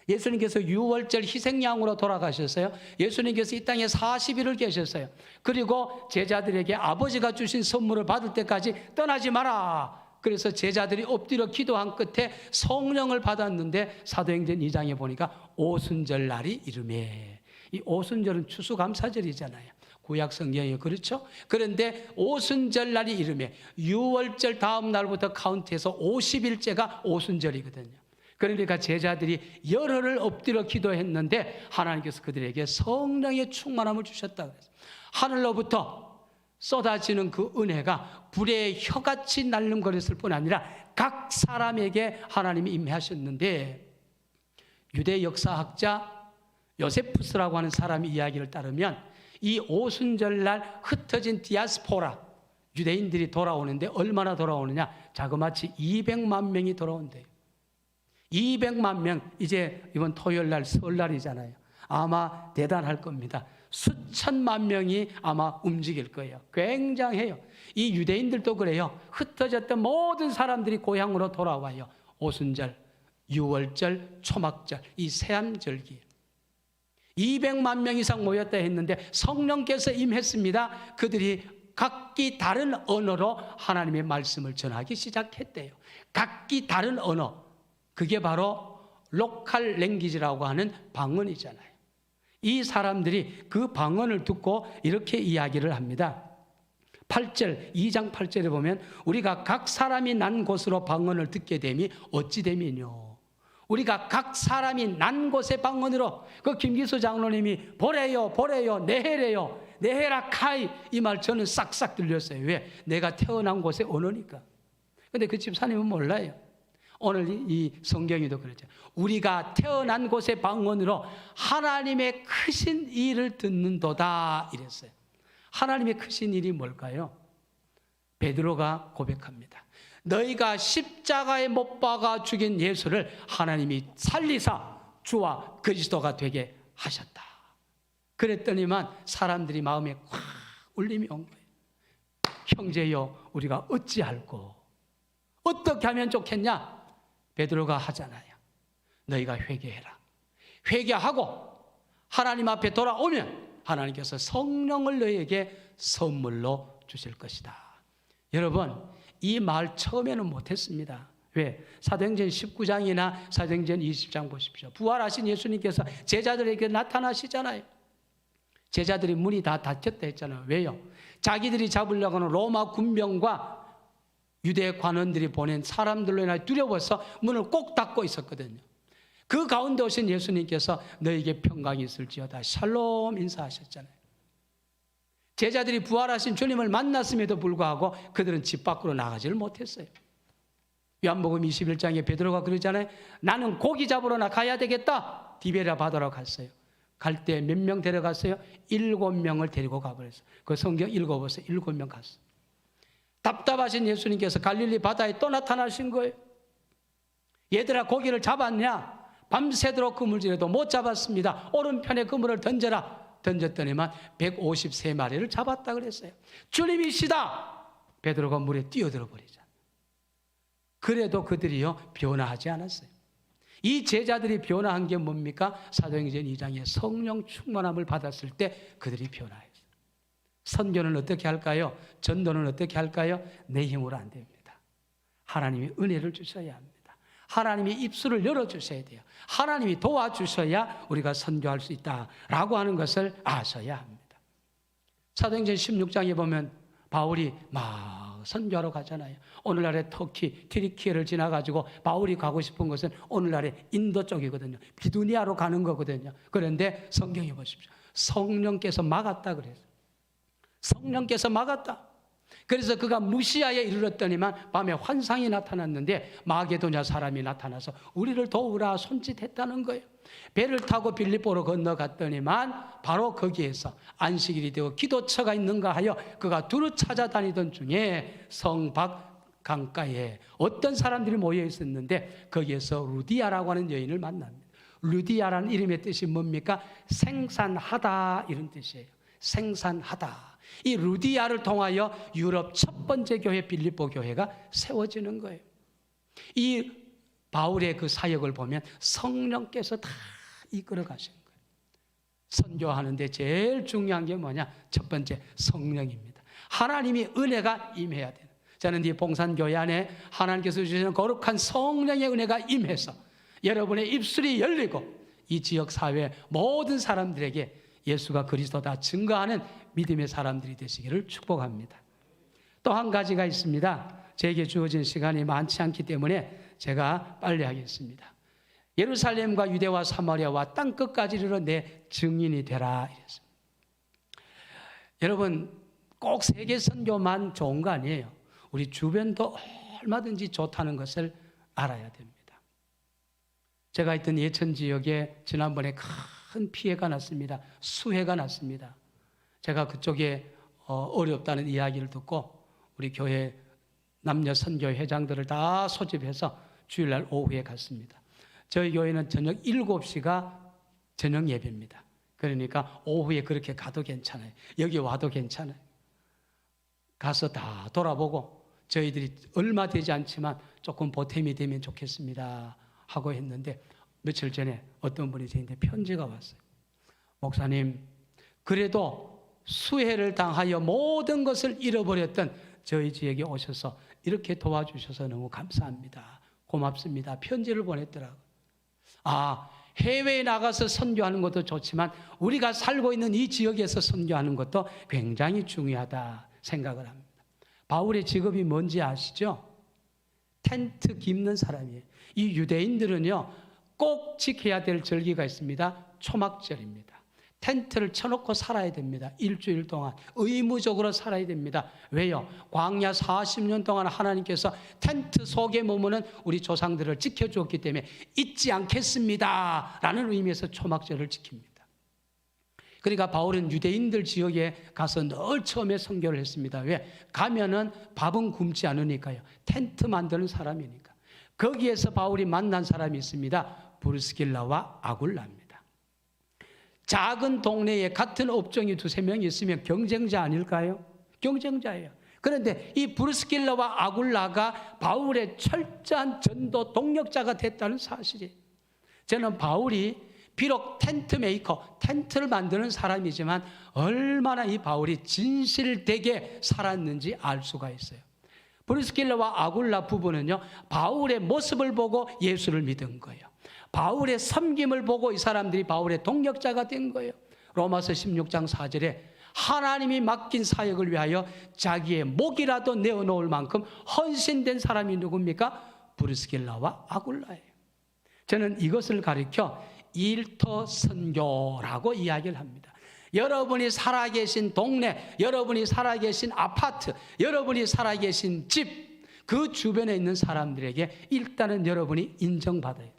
예수님께서 6월절 희생양으로 돌아가셨어요. 예수님께서 이 땅에 40일을 계셨어요. 그리고 제자들에게 아버지가 주신 선물을 받을 때까지 떠나지 마라. 그래서 제자들이 엎드려 기도한 끝에 성령을 받았는데 사도행전 2장에 보니까 오순절 날이 이르매. 이 오순절은 추수감사절이잖아요. 구약 성경에 그렇죠? 그런데 오순절 날이 이르매 6월절 다음 날부터 카운트해서 50일째가 오순절이거든요. 그러니까 제자들이 열흘을 엎드려 기도했는데 하나님께서 그들에게 성령의 충만함을 주셨다 그랬어요. 하늘로부터 쏟아지는 그 은혜가 불의 혀같이 날름거렸을 뿐 아니라 각 사람에게 하나님이 임하셨는데 유대 역사학자 요세푸스라고 하는 사람의 이야기를 따르면 이 오순절날 흩어진 디아스포라 유대인들이 돌아오는데 얼마나 돌아오느냐 자그마치 200만 명이 돌아온대요. 200만 명 이제 이번 토요일날 설날이잖아요. 아마 대단할 겁니다. 수천만 명이 아마 움직일 거예요. 굉장해요. 이 유대인들도 그래요. 흩어졌던 모든 사람들이 고향으로 돌아와요. 오순절, 6월절, 초막절, 이 세암절기 200만 명 이상 모였다 했는데 성령께서 임했습니다. 그들이 각기 다른 언어로 하나님의 말씀을 전하기 시작했대요. 각기 다른 언어. 그게 바로 로컬 랭귀지라고 하는 방언이잖아요. 이 사람들이 그 방언을 듣고 이렇게 이야기를 합니다. 8절, 2장 8절에 보면 우리가 각 사람이 난 곳으로 방언을 듣게 됨이 어찌 됨이뇨. 우리가 각 사람이 난 곳의 방언으로, 그 김기수 장로님이 보래요, 보래요, 내해래요, 내해라 카이, 이 말 저는 싹싹 들렸어요. 왜? 내가 태어난 곳의 언어니까. 근데 그 집사님은 몰라요. 오늘 이 성경에도 그렇죠. 우리가 태어난 곳의 방언으로 하나님의 크신 일을 듣는도다 이랬어요. 하나님의 크신 일이 뭘까요? 베드로가 고백합니다. 너희가 십자가에 못 박아 죽인 예수를 하나님이 살리사 주와 그리스도가 되게 하셨다. 그랬더니만 사람들이 마음에 확 울림이 온 거예요. 형제여, 우리가 어찌할꼬? 어떻게 하면 좋겠냐? 베드로가 하잖아요. 너희가 회개해라. 회개하고 하나님 앞에 돌아오면 하나님께서 성령을 너희에게 선물로 주실 것이다. 여러분, 이 말 처음에는 못했습니다. 왜? 사도행전 19장이나 사도행전 20장 보십시오. 부활하신 예수님께서 제자들에게 나타나시잖아요. 제자들이 문이 다 닫혔다 했잖아요. 왜요? 자기들이 잡으려고 하는 로마 군병과 유대 관원들이 보낸 사람들로 인하여 두려워서 문을 꼭 닫고 있었거든요. 그 가운데 오신 예수님께서 너에게 평강이 있을지어다 샬롬 인사하셨잖아요. 제자들이 부활하신 주님을 만났음에도 불구하고 그들은 집 밖으로 나가지를 못했어요. 요한복음 21장에 베드로가 그러잖아요. 나는 고기 잡으러 가야 되겠다. 디베랴 바다로 갔어요. 갈 때 몇 명 데려갔어요? 7명을 데리고 가버렸어요. 그 성경 읽어보세요. 7명 갔어요. 답답하신 예수님께서 갈릴리 바다에 또 나타나신 거예요. 얘들아, 고기를 잡았냐? 밤새도록 그물질해도 못 잡았습니다. 오른편에 그물을 던져라. 던졌더니만 153마리를 잡았다 그랬어요. 주님이시다. 베드로가 물에 뛰어들어 버리잖아요. 그래도 그들이요 변화하지 않았어요. 이 제자들이 변화한 게 뭡니까? 사도행전 2장에 성령 충만함을 받았을 때 그들이 변화했어요. 선교는 어떻게 할까요? 전도는 어떻게 할까요? 내 힘으로 안 됩니다. 하나님이 은혜를 주셔야 합니다. 하나님이 입술을 열어주셔야 돼요. 하나님이 도와주셔야 우리가 선교할 수 있다라고 하는 것을 아셔야 합니다. 사도행전 16장에 보면 바울이 막 선교하러 가잖아요. 오늘날의 터키, 튀르키예를 지나가지고 바울이 가고 싶은 것은 오늘날의 인도 쪽이거든요. 비두니아로 가는 거거든요. 그런데 성경에 보십시오. 성령께서 막았다 그래서. 성령께서 막았다. 그래서 그가 무시아에 이르렀더니만 밤에 환상이 나타났는데 마게도냐 사람이 나타나서 우리를 도우라 손짓했다는 거예요. 배를 타고 빌립보로 건너갔더니만 바로 거기에서 안식일이 되어 기도처가 있는가 하여 그가 두루 찾아다니던 중에 성박 강가에 어떤 사람들이 모여 있었는데 거기에서 루디아라고 하는 여인을 만납니다. 루디아라는 이름의 뜻이 뭡니까? 생산하다 이런 뜻이에요. 생산하다. 이 루디아를 통하여 유럽 첫 번째 교회 빌립보 교회가 세워지는 거예요. 이 바울의 그 사역을 보면 성령께서 다 이끌어 가시는 거예요. 선교하는데 제일 중요한 게 뭐냐? 첫 번째 성령입니다. 하나님이 은혜가 임해야 돼요. 저는 이 봉산교회 안에 하나님께서 주시는 거룩한 성령의 은혜가 임해서 여러분의 입술이 열리고 이 지역사회 모든 사람들에게 예수가 그리스도다 증거하는 믿음의 사람들이 되시기를 축복합니다. 또 한 가지가 있습니다. 제게 주어진 시간이 많지 않기 때문에 제가 빨리 하겠습니다. 예루살렘과 유대와 사마리아와 땅끝까지 이르러 내 증인이 되라 이랬습니다. 여러분, 꼭 세계 선교만 좋은 거 아니에요. 우리 주변도 얼마든지 좋다는 것을 알아야 됩니다. 제가 있던 예천 지역에 지난번에 큰 피해가 났습니다. 수해가 났습니다. 제가 그쪽에 어렵다는 이야기를 듣고 우리 교회 남녀 선교 회장들을 다 소집해서 주일날 오후에 갔습니다. 저희 교회는 저녁 7시가 저녁 예배입니다. 그러니까 오후에 그렇게 가도 괜찮아요. 여기 와도 괜찮아요. 가서 다 돌아보고 저희들이 얼마 되지 않지만 조금 보탬이 되면 좋겠습니다 하고 했는데 며칠 전에 어떤 분이 저희한테 편지가 왔어요. 목사님, 그래도 수해를 당하여 모든 것을 잃어버렸던 저희 지역에 오셔서 이렇게 도와주셔서 너무 감사합니다. 고맙습니다. 편지를 보냈더라고요. 해외에 나가서 선교하는 것도 좋지만 우리가 살고 있는 이 지역에서 선교하는 것도 굉장히 중요하다 생각을 합니다. 바울의 직업이 뭔지 아시죠? 텐트 깁는 사람이에요. 이 유대인들은요, 꼭 지켜야 될 절기가 있습니다. 초막절입니다. 텐트를 쳐놓고 살아야 됩니다. 일주일 동안 의무적으로 살아야 됩니다. 왜요? 광야 40년 동안 하나님께서 텐트 속에 머무는 우리 조상들을 지켜주었기 때문에 잊지 않겠습니다 라는 의미에서 초막절을 지킵니다. 그러니까 바울은 유대인들 지역에 가서 늘 처음에 선교를 했습니다. 왜? 가면은 밥은 굶지 않으니까요. 텐트 만드는 사람이니까. 거기에서 바울이 만난 사람이 있습니다. 브리스길라와 아굴라입니다. 작은 동네에 같은 업종이 두세 명이 있으면 경쟁자 아닐까요? 경쟁자예요. 그런데 이 브리스길라와 아굴라가 바울의 철저한 전도 동력자가 됐다는 사실이에요. 저는 바울이 비록 텐트 메이커, 텐트를 만드는 사람이지만 얼마나 이 바울이 진실되게 살았는지 알 수가 있어요. 브리스길라와 아굴라 부부는요, 바울의 모습을 보고 예수를 믿은 거예요. 바울의 섬김을 보고 이 사람들이 바울의 동력자가 된 거예요. 로마서 16장 4절에 하나님이 맡긴 사역을 위하여 자기의 목이라도 내어놓을 만큼 헌신된 사람이 누굽니까? 브리스길라와 아굴라예요. 저는 이것을 가리켜 일터선교라고 이야기를 합니다. 여러분이 살아계신 동네, 여러분이 살아계신 아파트, 여러분이 살아계신 집, 그 주변에 있는 사람들에게 일단은 여러분이 인정받아야 돼요.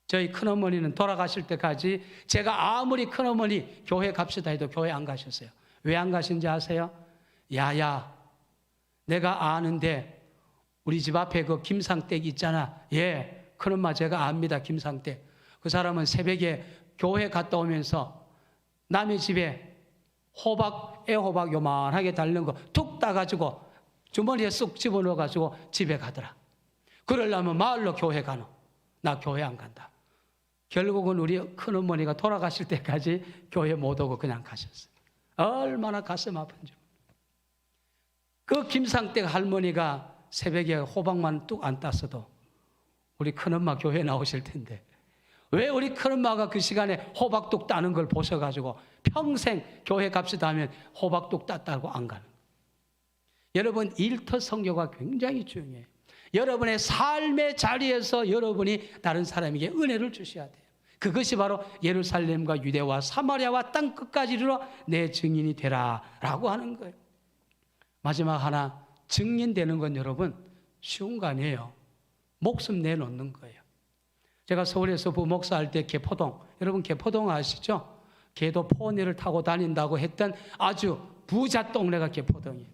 저희 큰어머니는 돌아가실 때까지 제가 아무리 큰어머니 교회 갑시다 해도 교회 안 가셨어요. 왜 안 가신지 아세요? 야야, 내가 아는데 우리 집 앞에 그 김상댁 있잖아. 예, 큰엄마 제가 압니다. 김상댁. 그 사람은 새벽에 교회 갔다 오면서 남의 집에 애호박 요만하게 달는 거 툭 따가지고 주머니에 쑥 집어넣어가지고 집에 가더라. 그러려면 마을로 교회 가노. 나 교회 안 간다. 결국은 우리 큰어머니가 돌아가실 때까지 교회 못 오고 그냥 가셨어요. 얼마나 가슴 아픈지. 그 김상댁 할머니가 새벽에 호박만 뚝 안 땄어도 우리 큰엄마 교회 나오실 텐데 왜 우리 큰엄마가 그 시간에 호박뚝 따는 걸 보셔가지고 평생 교회 갑시다 하면 호박뚝 땄다고 안 가는 거예요. 여러분, 일터 선교가 굉장히 중요해요. 여러분의 삶의 자리에서 여러분이 다른 사람에게 은혜를 주셔야 돼요. 그것이 바로 예루살렘과 유대와 사마리아와 땅 끝까지 이르러 내 증인이 되라 라고 하는 거예요. 마지막 하나, 증인되는 건 여러분 쉬운 거 아니에요. 목숨 내놓는 거예요. 제가 서울에서 부목사할 때 개포동, 여러분 개포동 아시죠? 개도 포니를 타고 다닌다고 했던 아주 부자 동네가 개포동이에요.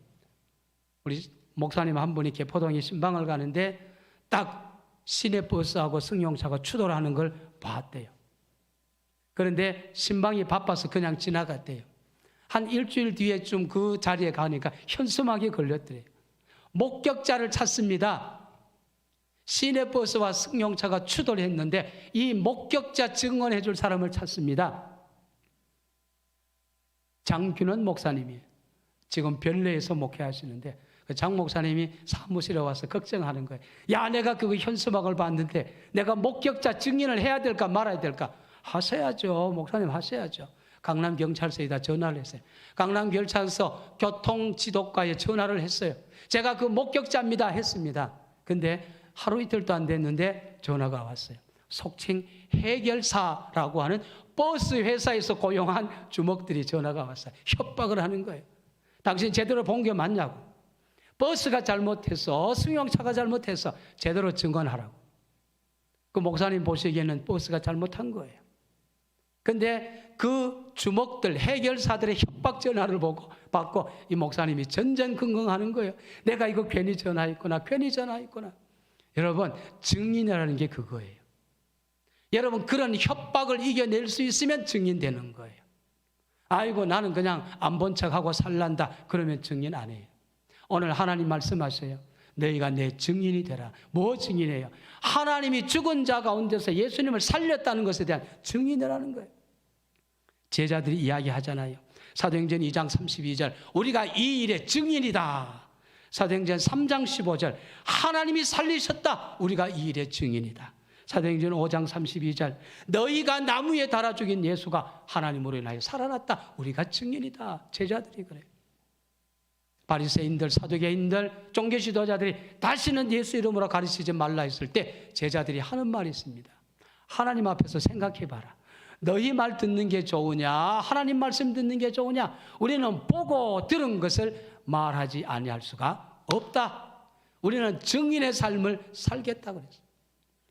우리 목사님 한 분이 개포동에 신방을 가는데 딱 시내버스하고 승용차가 추돌을 하는 걸 봤대요. 그런데 신방이 바빠서 그냥 지나갔대요. 한 일주일 뒤에쯤 그 자리에 가니까 현수막이 걸렸더래요. 목격자를 찾습니다. 시내버스와 승용차가 추돌했는데 이 목격자 증언해 줄 사람을 찾습니다. 장균원 목사님이에요. 지금 별내에서 목회하시는데 장 목사님이 사무실에 와서 걱정하는 거예요. 야, 내가 그 현수막을 봤는데 내가 목격자 증인을 해야 될까 말아야 될까? 하셔야죠. 목사님 하셔야죠. 강남경찰서에다 전화를 했어요. 강남경찰서 교통지도과에 전화를 했어요. 제가 그 목격자입니다 했습니다. 근데 하루 이틀도 안 됐는데 전화가 왔어요. 속칭 해결사라고 하는 버스 회사에서 고용한 주먹들이 전화가 왔어요. 협박을 하는 거예요. 당신 제대로 본 게 맞냐고. 버스가 잘못했어. 승용차가 잘못했어. 제대로 증언하라고. 그 목사님 보시기에는 버스가 잘못한 거예요. 근데 그 주먹들, 해결사들의 협박 전화를 받고 이 목사님이 전전긍긍하는 거예요. 내가 이거 괜히 전화했구나. 괜히 전화했구나. 여러분, 증인이라는 게 그거예요. 여러분, 그런 협박을 이겨낼 수 있으면 증인되는 거예요. 아이고, 나는 그냥 안 본 척하고 살란다. 그러면 증인 안 해요. 오늘 하나님 말씀하세요. 너희가 내 증인이 되라. 뭐 증인이에요? 하나님이 죽은 자 가운데서 예수님을 살렸다는 것에 대한 증인이라는 거예요. 제자들이 이야기하잖아요. 사도행전 2장 32절 우리가 이 일의 증인이다. 사도행전 3장 15절 하나님이 살리셨다. 우리가 이 일의 증인이다. 사도행전 5장 32절 너희가 나무에 달아 죽인 예수가 하나님으로 인하여 살아났다. 우리가 증인이다. 제자들이 그래요. 바리새인들, 사두개인들, 종교 지도자들이 다시는 예수 이름으로 가르치지 말라 했을 때 제자들이 하는 말이 있습니다. 하나님 앞에서 생각해봐라. 너희 말 듣는 게 좋으냐, 하나님 말씀 듣는 게 좋으냐. 우리는 보고 들은 것을 말하지 아니할 수가 없다. 우리는 증인의 삶을 살겠다 그랬어요.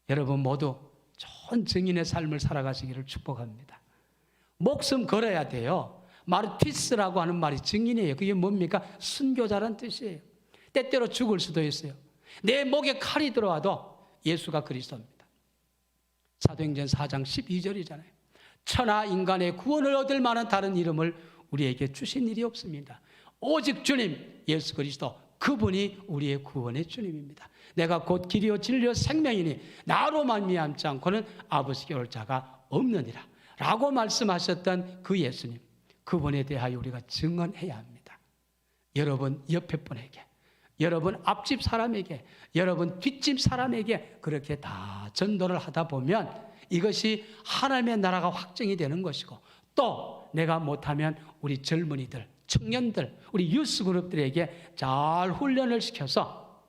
여러분 모두 좋은 증인의 삶을 살아가시기를 축복합니다. 목숨 걸어야 돼요. 마르티스라고 하는 말이 증인이에요. 그게 뭡니까? 순교자란 뜻이에요. 때때로 죽을 수도 있어요. 내 목에 칼이 들어와도 예수가 그리스도입니다. 사도행전 4장 12절이잖아요. 천하 인간의 구원을 얻을 만한 다른 이름을 우리에게 주신 일이 없습니다. 오직 주님 예수 그리스도 그분이 우리의 구원의 주님입니다. 내가 곧 길이요 진리요 생명이니 나로 말미암지 않고는 아버지께 올 자가 없느니라 라고 말씀하셨던 그 예수님, 그분에 대하여 우리가 증언해야 합니다. 여러분 옆에 분에게, 여러분 앞집 사람에게, 여러분 뒷집 사람에게 그렇게 다 전도를 하다 보면 이것이 하나님의 나라가 확정이 되는 것이고, 또 내가 못하면 우리 젊은이들, 청년들, 우리 유스 그룹들에게 잘 훈련을 시켜서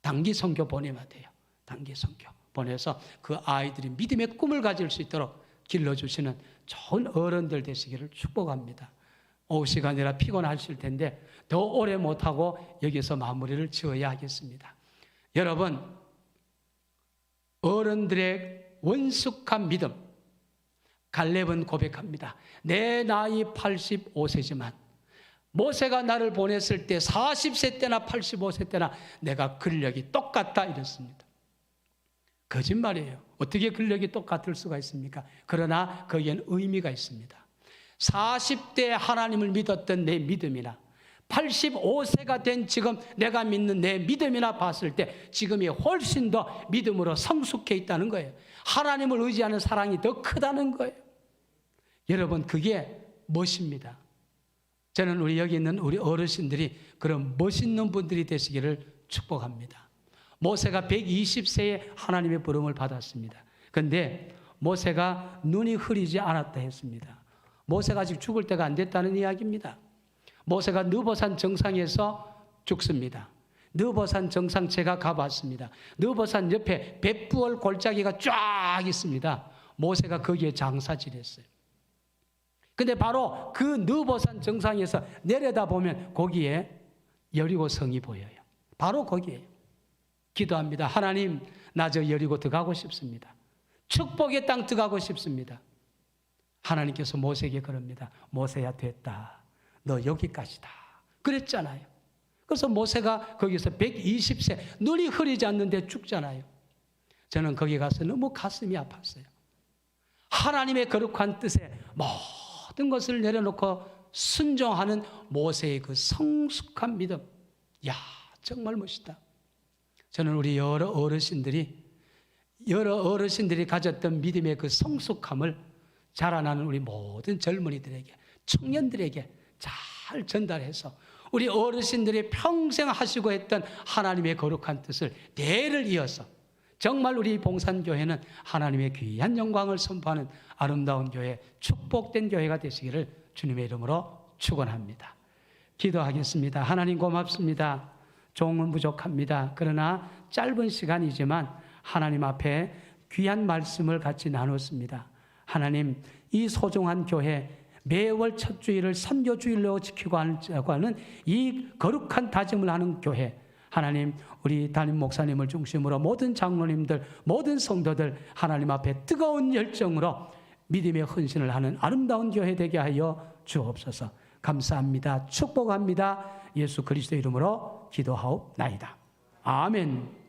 단기 선교 보내면 돼요. 단기 선교 보내서 그 아이들이 믿음의 꿈을 가질 수 있도록 길러주시는 좋은 어른들 되시기를 축복합니다. 오후 시간이라 피곤하실 텐데 더 오래 못하고 여기서 마무리를 지어야 하겠습니다. 여러분, 어른들의 원숙한 믿음, 갈렙은 고백합니다. 내 나이 85세지만 모세가 나를 보냈을 때 40세 때나 85세 때나 내가 근력이 똑같다 이랬습니다. 거짓말이에요. 어떻게 근력이 똑같을 수가 있습니까? 그러나 거기에는 의미가 있습니다. 40대 하나님을 믿었던 내 믿음이나 85세가 된 지금 내가 믿는 내 믿음이나 봤을 때 지금이 훨씬 더 믿음으로 성숙해 있다는 거예요. 하나님을 의지하는 사랑이 더 크다는 거예요. 여러분, 그게 멋입니다. 저는 우리 여기 있는 우리 어르신들이 그런 멋있는 분들이 되시기를 축복합니다. 모세가 120세에 하나님의 부름을 받았습니다. 그런데 모세가 눈이 흐리지 않았다 했습니다. 모세가 아직 죽을 때가 안 됐다는 이야기입니다. 모세가 느보산 정상에서 죽습니다. 느보산 정상 제가 가봤습니다. 느보산 옆에 벳부얼 골짜기가 쫙 있습니다. 모세가 거기에 장사지냈어요. 근데 바로 그 느보산 정상에서 내려다보면 거기에 여리고 성이 보여요. 바로 거기에요. 기도합니다. 하나님, 나 저 여리고 들어가고 싶습니다. 축복의 땅 들어가고 싶습니다. 하나님께서 모세에게 그럽니다. 모세야, 됐다. 너 여기까지다. 그랬잖아요. 그래서 모세가 거기서 120세 눈이 흐리지 않는데 죽잖아요. 저는 거기 가서 너무 가슴이 아팠어요. 하나님의 거룩한 뜻에 모든 것을 내려놓고 순종하는 모세의 그 성숙한 믿음. 야, 정말 멋있다. 저는 우리 여러 어르신들이 가졌던 믿음의 그 성숙함을 자라나는 우리 모든 젊은이들에게, 청년들에게 잘 전달해서 우리 어르신들이 평생 하시고 했던 하나님의 거룩한 뜻을 대를 이어서 정말 우리 봉산교회는 하나님의 귀한 영광을 선포하는 아름다운 교회, 축복된 교회가 되시기를 주님의 이름으로 축원합니다. 기도하겠습니다. 하나님 고맙습니다. 종은 부족합니다. 그러나 짧은 시간이지만 하나님 앞에 귀한 말씀을 같이 나눴습니다. 하나님, 이 소중한 교회 매월 첫 주일을 선교주일로 지키고 하는 이 거룩한 다짐을 하는 교회, 하나님, 우리 담임 목사님을 중심으로 모든 장로님들, 모든 성도들 하나님 앞에 뜨거운 열정으로 믿음의 헌신을 하는 아름다운 교회 되게 하여 주옵소서. 감사합니다. 축복합니다. 예수 그리스도 이름으로 기도하옵나이다. 아멘.